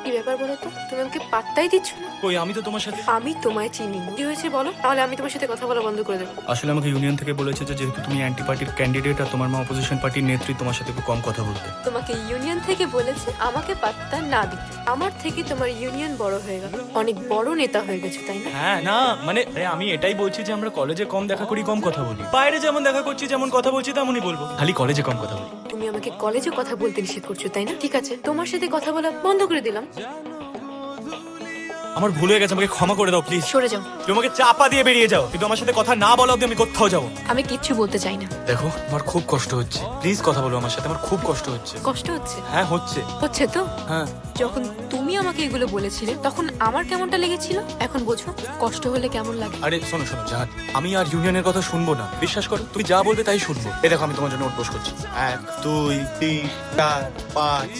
কি ব্যাপার বলো তো, তুমি আমাকে পাত্তাই দিচ্ছ না। কই আমি তো তোমার সাথে আমি তোমায় চিনি না। কি হয়েছে বলো, তাহলে আমি তোমার সাথে কথা বলা বন্ধ করে দেবো। আসলে আমাকে ইউনিয়ন থেকে বলেছে যে যেহেতু তুমি অ্যান্টি পার্টির ক্যান্ডিডেট আর তোমার মা অপোজিশন পার্টির নেত্রী, তোমার সাথে একটু কম কথা বলতে। তোমাকে ইউনিয়ন থেকে বলেছে আমাকে পাত্তা না দিতে। আমার থেকে তোমার ইউনিয়ন বড় হয়ে গেল, অনেক বড় নেতা হয়ে গেছে, তাই না? হ্যাঁ না মানে আরে আমি এটাই বলছি যে আমরা কলেজে কম দেখা করি, কম কথা বলি। বাইরে যেমন দেখা করছি, যেমন কথা বলছি তেমনই বলবো, খালি কলেজে কম কথা বলি। তুমি আমাকে কলেজে কথা বলতে নিষেধ করছো, তাই না? ঠিক আছে, তোমার সাথে কথা বলা বন্ধ করে দিলাম। আমার ভুল হয়ে গেছে, আমাকে ক্ষমা করে দাও প্লিজ। সরে যাও। তুমি আমাকে চাপা দিয়ে বেরিয়ে যাও, কিন্তু আমার সাথে কথা না বলা অব্দি আমি কোথাও যাবো না। আমি কিচ্ছু বলতে চাই না। দেখো আমার খুব কষ্ট হচ্ছে, প্লিজ কথা বলো আমার সাথে, আমার খুব কষ্ট হচ্ছে। কষ্ট হচ্ছে? হ্যাঁ হচ্ছে। হচ্ছে তো? হ্যাঁ যখন তুমি আমাকে এগুলো বলেছিলে তখন আমার কেমনটা লেগেছিল, এখন বোঝো কষ্ট হলে কেমন লাগে। আরে শোনো শোনো জান, আমি আর ইউনিয়নের কথা শুনবো না, বিশ্বাস করো, তুমি যা বলবে তাই শুনবো। এই দেখো আমি তোমার জন্য নোট বস করছি। 1 2 3 4 5